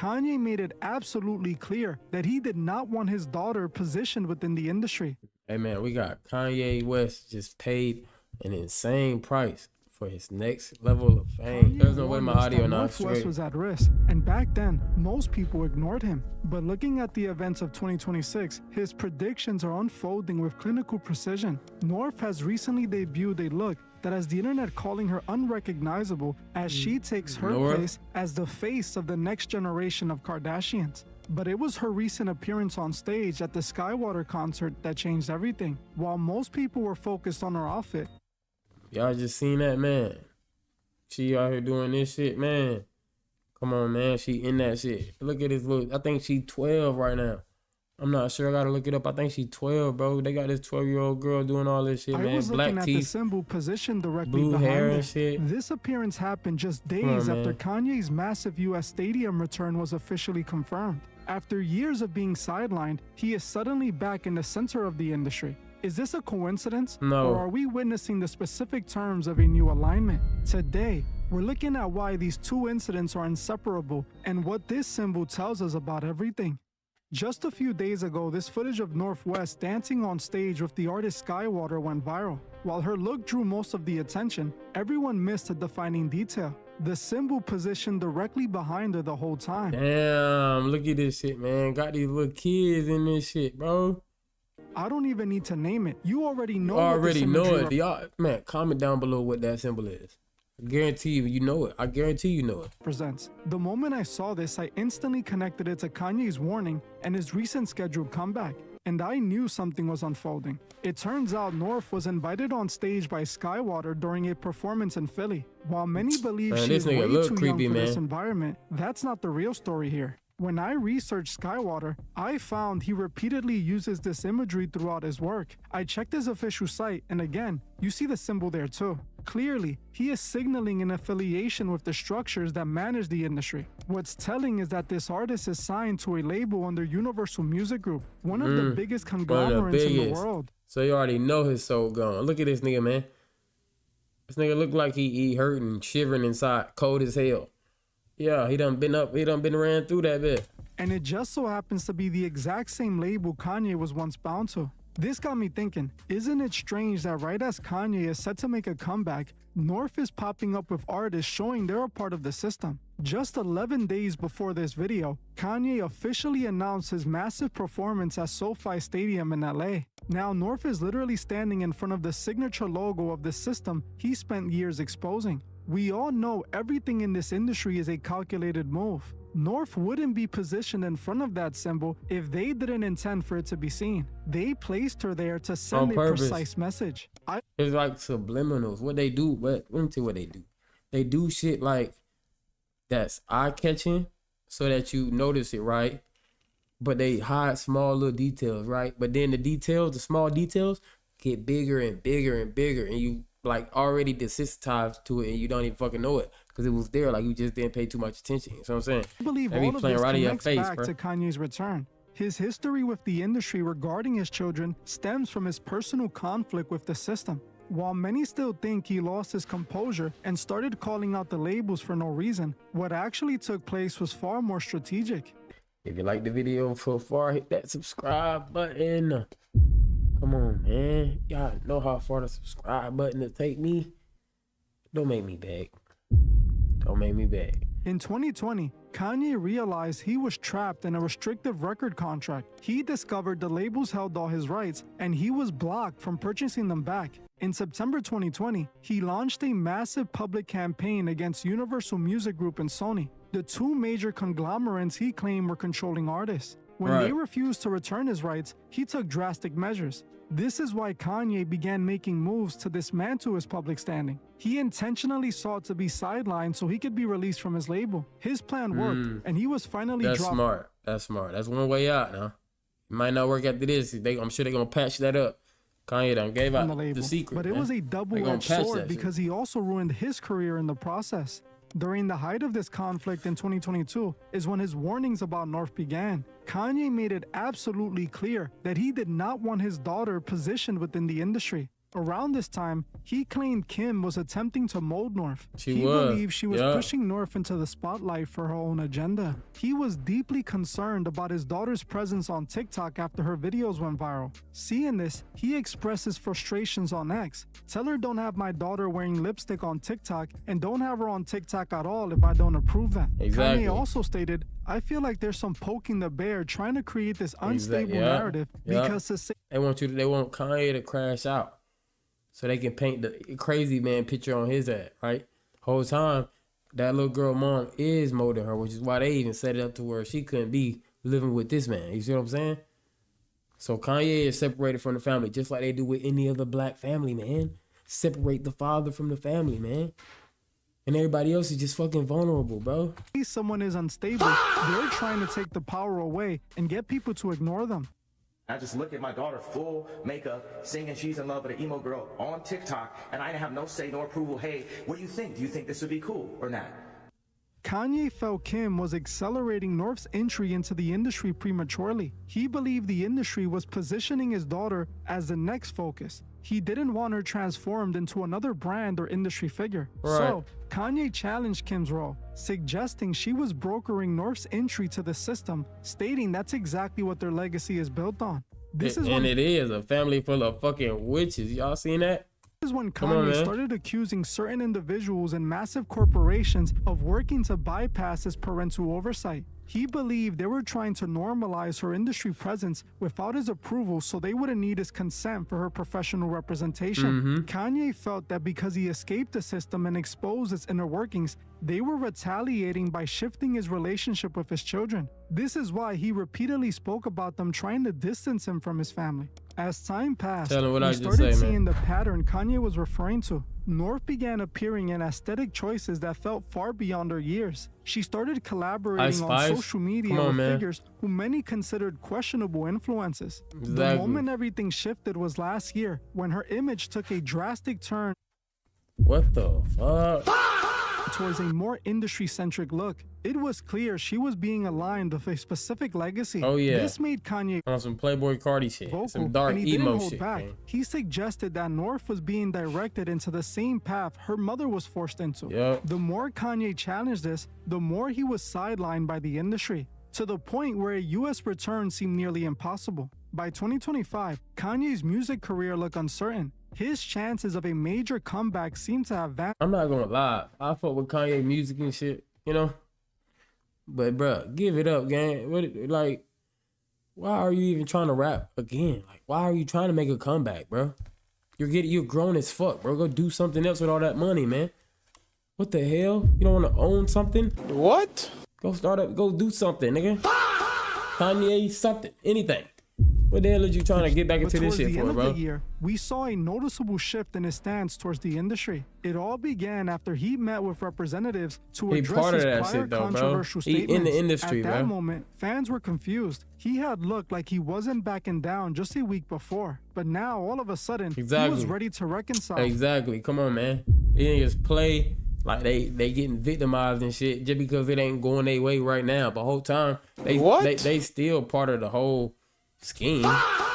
Kanye made it absolutely clear that he did not want his daughter positioned within the industry. Hey man, we got Kanye West just paid an insane price for his next level of fame. There's no way my audio not North West straight. was at risk, and back then, most people ignored him. But looking at the events of 2026, his predictions are unfolding with clinical precision. North has recently debuted a look that has the internet calling her unrecognizable as she takes her place as the face of the next generation of Kardashians. But it was her recent appearance on stage at the Skaiwater concert that changed everything. While most people were focused on her outfit, y'all just seen that, man. She out here doing this shit, man. Come on, man. She in that shit. Look at this look. I think she 12 right now. I'm not sure. I gotta look it up. I think she 12, bro. They got this 12-year-old girl doing all this shit, man. I was looking Black at teeth, the symbol positioned directly blue behind hair it. and shit. This appearance happened just days on, after man. Kanye's massive US Stadium return was officially confirmed. After years of being sidelined, he is suddenly back in the center of the industry. Is this a coincidence? No. Or are we witnessing the specific terms of a new alignment? Today, we're looking at why these two incidents are inseparable and what this symbol tells us about everything. Just a few days ago, this footage of North West dancing on stage with the artist Skaiwater went viral. While her look drew most of the attention, everyone missed a defining detail: the symbol positioned directly behind her the whole time. Damn, look at this shit, man. Got these little kids in this shit, bro. I don't even need to name it. You already know. Already know it. Y'all, man, comment down below what that symbol is. I guarantee you know it. I guarantee you know it. Presents. The moment I saw this, I instantly connected it to Kanye's warning and his recent scheduled comeback. And I knew something was unfolding. It turns out North was invited on stage by Skaiwater during a performance in Philly. While many believe she is way too young for this environment, that's not the real story here. When I researched Skaiwater, I found he repeatedly uses this imagery throughout his work. I checked his official site, and again, you see the symbol there too. Clearly, he is signaling an affiliation with the structures that manage the industry. What's telling is that this artist is signed to a label under Universal Music Group, one of the biggest conglomerates in the world. So you already know his soul gone. Look at this nigga, man. This nigga look like he hurting, shivering inside, cold as hell. Yeah, he done been ran through that bit. And it just so happens to be the exact same label Kanye was once bound to. This got me thinking, isn't it strange that right as Kanye is set to make a comeback, North is popping up with artists showing they're a part of the system? Just 11 days before this video, Kanye officially announced his massive performance at SoFi Stadium in LA. Now North is literally standing in front of the signature logo of the system he spent years exposing. We all know everything in this industry is a calculated move. North wouldn't be positioned in front of that symbol if they didn't intend for it to be seen. They placed her there to send a precise message. It's like subliminals. What they do, let me tell you what they do. They do shit like that's eye-catching so that you notice it, right? But they hide small little details, right? But then the small details get bigger and bigger and bigger, and you like already desensitized to it and you don't even fucking know it because it was there, like you just didn't pay too much attention. You know what I'm saying? I believe all of this connects back to Kanye's return. His history with the industry regarding his children stems from his personal conflict with the system. While many still think he lost his composure and started calling out the labels for no reason, what actually took place was far more strategic. If you like the video so far, hit that subscribe button. Come on, man. Y'all know how far the subscribe button to take me. Don't make me beg. Don't make me beg. In 2020, Kanye realized he was trapped in a restrictive record contract. He discovered the labels held all his rights, and he was blocked from purchasing them back. In September 2020, he launched a massive public campaign against Universal Music Group and Sony, the two major conglomerates he claimed were controlling artists. When they refused to return his rights, he took drastic measures. This is why Kanye began making moves to dismantle his public standing. He intentionally sought to be sidelined so he could be released from his label. His plan worked, and he was finally dropped. That's smart. That's smart. That's one way out now. It might not work after this. I'm sure they're going to patch that up. Kanye done gave out the secret. But it was a double-edged sword because he also ruined his career in the process. During the height of this conflict in 2022 is when his warnings about North began. Kanye made it absolutely clear that he did not want his daughter positioned within the industry. Around this time, he claimed Kim was attempting to mold North. He was. believed she was Yeah. pushing North into the spotlight for her own agenda. He was deeply concerned about his daughter's presence on TikTok after her videos went viral. Seeing this, he expressed his frustrations on X. Tell her don't have my daughter wearing lipstick on TikTok and don't have her on TikTok at all if I don't approve that. Exactly. Kanye also stated, I feel like there's some poking the bear trying to create this unstable Yeah. narrative Yeah. because to say They want Kanye to crash out, so they can paint the crazy man picture on his ass, right? Whole time, that little girl mom is molding her, which is why they even set it up to where she couldn't be living with this man. You see what I'm saying? So Kanye is separated from the family, just like they do with any other black family, man. Separate the father from the family, man. And everybody else is just fucking vulnerable, bro. someone is unstable, they're trying to take the power away and get people to ignore them. I just look at my daughter full makeup, singing she's in love with an emo girl on TikTok, and I didn't have no say nor approval. Hey, what do you think? Do you think this would be cool or not? Kanye felt Kim was accelerating North's entry into the industry prematurely. He believed the industry was positioning his daughter as the next focus. He didn't want her transformed into another brand or industry figure. Right. So, Kanye challenged Kim's role, suggesting she was brokering North's entry to the system, stating that's exactly what their legacy is built on. This is when it is a family full of fucking witches. Y'all seen that? Kanye on, man. started accusing certain individuals and massive corporations of working to bypass his parental oversight. He believed they were trying to normalize her industry presence without his approval so they wouldn't need his consent for her professional representation. Kanye felt that because he escaped the system and exposed its inner workings, they were retaliating by shifting his relationship with his children. This is why he repeatedly spoke about them trying to distance him from his family. As time passed, Tell him what we I just started say, man. seeing the pattern Kanye was referring to. North began appearing in aesthetic choices that felt far beyond her years. She started collaborating Ice on Spice? social media Come on, with man. figures who many considered questionable influences. The Exactly. moment everything shifted was last year, when her image took a drastic turn What the fuck? towards a more industry-centric look. It was clear she was being aligned with a specific legacy. Oh, yeah. This made Kanye On some Playboy Cardi shit. vocal, Some dark and he emo didn't hold shit, back. man. He suggested that North was being directed into the same path her mother was forced into. Yep. The more Kanye challenged this, the more he was sidelined by the industry, to the point where a US return seemed nearly impossible. By 2025, Kanye's music career looked uncertain. His chances of a major comeback seemed to have vanished. I'm not gonna lie. I fuck with Kanye music and shit, you know? But, bruh, give it up, gang. Like, why are you even trying to rap again? Like, why are you trying to make a comeback, bro? You're grown as fuck, bro. Go do something else with all that money, man. What the hell? You don't want to own something? What? Go do something, nigga. Kanye, something, anything. What the hell are you trying to get back But into this towards shit the for, end bro? of the year, we saw a noticeable shift in his stance towards the industry. It all began after he met with representatives to He address part of his that prior shit, though, bro. controversial He in statements. the industry, At that bro. moment, fans were confused. He had looked like he wasn't backing down just a week before, but now all of a sudden, he was Exactly. ready to reconcile. Exactly. Come on, man. They didn't just play like they getting victimized and shit just because it ain't going their way right now. But whole time they still part of the whole scheme.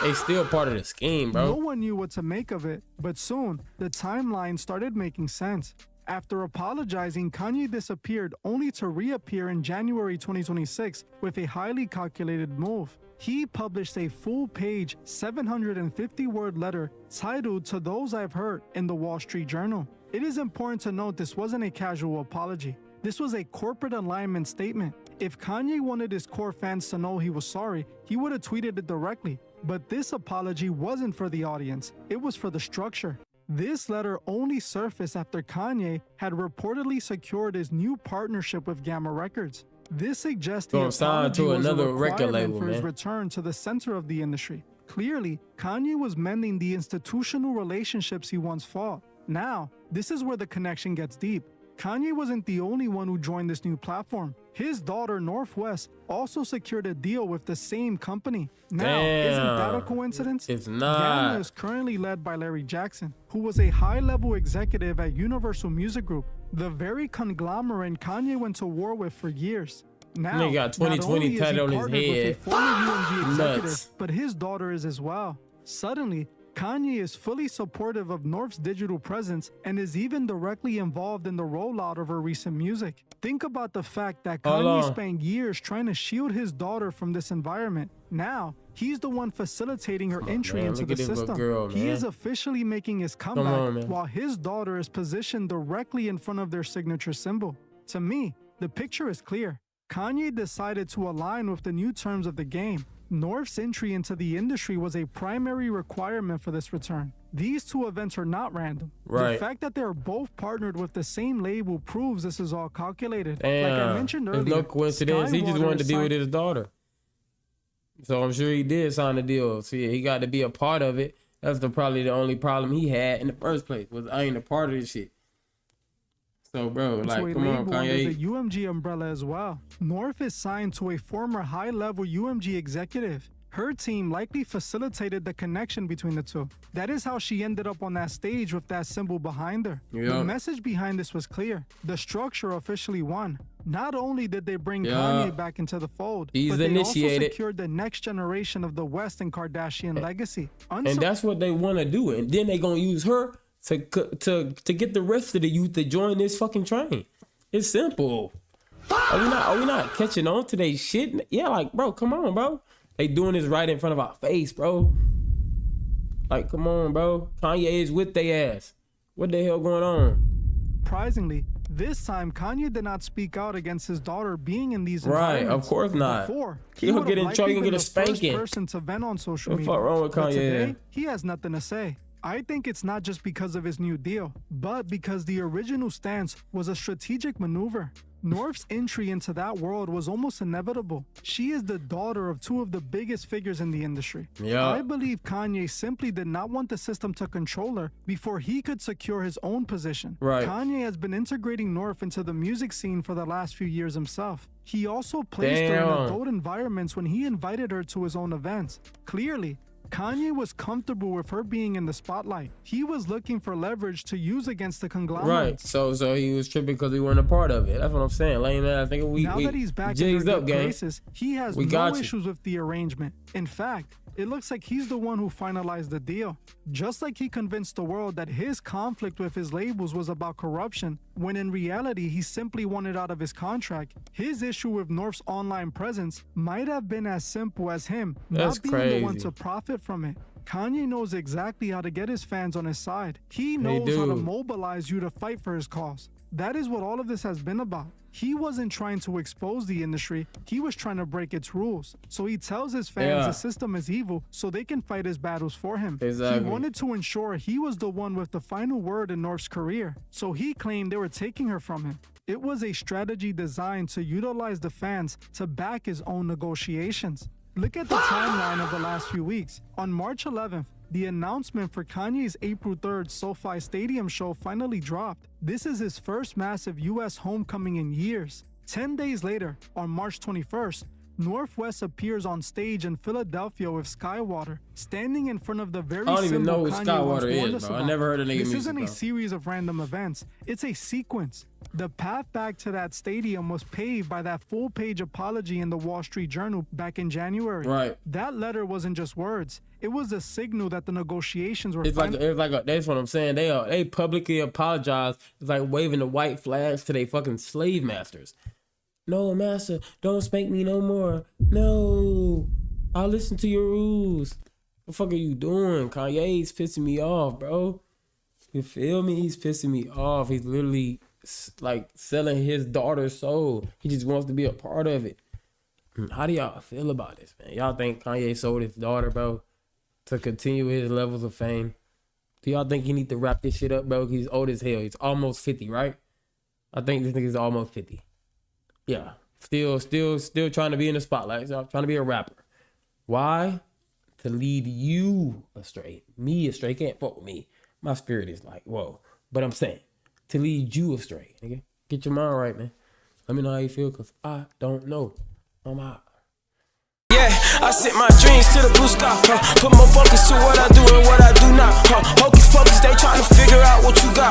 They still part of the scheme, No bro. one knew what to make of it, but soon the timeline started making sense. After apologizing, Kanye disappeared only to reappear in January 2026 with a highly calculated move. He published a full-page, 750-word letter titled "To Those I've Hurt" in the Wall Street Journal. It is important to note this wasn't a casual apology. This was a corporate alignment statement. If Kanye wanted his core fans to know he was sorry, he would have tweeted it directly. But this apology wasn't for the audience, it was for the structure. This letter only surfaced after Kanye had reportedly secured his new partnership with Gamma Records. This suggests the Gonna sign apology to was a another record requirement label, for his man. return to the center of the industry. Clearly, Kanye was mending the institutional relationships he once fought. Now, this is where the connection gets deep. Kanye wasn't the only one who joined this new platform. His daughter, Northwest, also secured a deal with the same company. Now, isn't that a Damn. coincidence? It's not. Gamma is currently led by Larry Jackson, who was a high-level executive at Universal Music Group, the very conglomerate Kanye went to war with for years. Now, Nigga got 2020 not only is he tatted on his partnered with head. a former UMG executive, Nuts. but his daughter is as well. Suddenly, Kanye is fully supportive of North's digital presence and is even directly involved in the rollout of her recent music. Think about the fact that Kanye spent years trying to shield his daughter from this environment. Now, he's the one facilitating her entry into the system. He is officially making his comeback while his daughter is positioned directly in front of their signature symbol. To me, the picture is clear. Kanye decided to align with the new terms of the game. North's entry into the industry was a primary requirement for this return. These two events are not random. The fact that they are both partnered with the same label proves this is all calculated. Like I mentioned earlier, there's no coincidence. He just wanted to deal with his daughter. So I'm sure he did sign the deal. See, he got to be a part of it. That's probably the only problem he had in the first place, was I ain't a part of this shit. So, bro, like, come on, Kanye. The UMG umbrella as well. North is signed to a former high-level UMG executive. Her team likely facilitated the connection between the two. That is how she ended up on that stage with that symbol behind her. The message behind this was clear. The structure officially won. Not only did they bring Kanye back into the fold, but they also secured the next generation of the West and Kardashian legacy. And that's what they want to do. And then they going to use her to get the rest of the youth to join this fucking train. It's simple. Are we not catching on to they shit? Yeah, like, bro, come on, bro. They doing this right in front of our face, bro. Like, come on, bro. Kanye is with they ass. What the hell going on? Surprisingly, this time Kanye did not speak out against his daughter being in these environments. Right, of course not. Before, he'll get in trouble. He'll get a spanking. First person to vent on social media. What's wrong with Kanye? But today, he has nothing to say. I think it's not just because of his new deal, but because the original stance was a strategic maneuver. North's entry into that world was almost inevitable. She is the daughter of two of the biggest figures in the industry. I believe Kanye simply did not want the system to control her before he could secure his own position. Kanye has been integrating North into the music scene for the last few years himself. He also placed her in adult environments when he invited her to his own events. Clearly, Kanye was comfortable with her being in the spotlight. He was looking for leverage to use against the conglomerate. Right. So he was tripping because he wasn't a part of it. That's what I'm saying. Lame man, I think now that he's back in the places, he has no issues with the arrangement. In fact, it looks like he's the one who finalized the deal. Just like he convinced the world that his conflict with his labels was about corruption, when in reality he simply wanted out of his contract, his issue with North's online presence might have been as simple as him not being the one to profit from it. Kanye knows exactly how to get his fans on his side. He knows how to mobilize you to fight for his cause. That is what all of this has been about. He wasn't trying to expose the industry, he was trying to break its rules. So he tells his fans the system is evil so they can fight his battles for him. He wanted to ensure he was the one with the final word in North's career, so he claimed they were taking her from him. It was a strategy designed to utilize the fans to back his own negotiations. Look at the timeline of the last few weeks. On March 11th, the announcement for Kanye's April 3rd SoFi Stadium show finally dropped. This is his first massive US homecoming in years. 10 days later, on March 21st, Northwest appears on stage in Philadelphia with Skaiwater, standing in front of the very symbol Kanye I don't even know what Skaiwater is, bro. about. I never heard of nigga This music, isn't bro. a series of random events. It's a sequence. The path back to that stadium was paved by that full-page apology in the Wall Street Journal back in January. That letter wasn't just words. It was a signal that the negotiations were that's what I'm saying. They publicly apologize. It's like waving the white flags to their fucking slave masters. No, master, don't spank me no more. No, I'll listen to your rules. What the fuck are you doing? Kanye's pissing me off, bro. You feel me? He's pissing me off. He's literally like selling his daughter's soul. He just wants to be a part of it. How do y'all feel about this, man? Y'all think Kanye sold his daughter, bro, to continue his levels of fame? Do y'all think he need to wrap this shit up, bro? He's old as hell. He's almost 50, right? I think this nigga's almost 50. Yeah, still trying to be in the spotlight. So I'm trying to be a rapper. Why? To lead you astray. Me astray. Can't fuck with me. My spirit is like, whoa. But I'm saying, to lead you astray. Nigga. Get your mind right, man. Let me know how you feel, because I don't know. I'm out. Yeah, I set my dreams to the blue sky. Put more focus to what I do and what I do not. Hocus pocus, they trying to figure out what you got.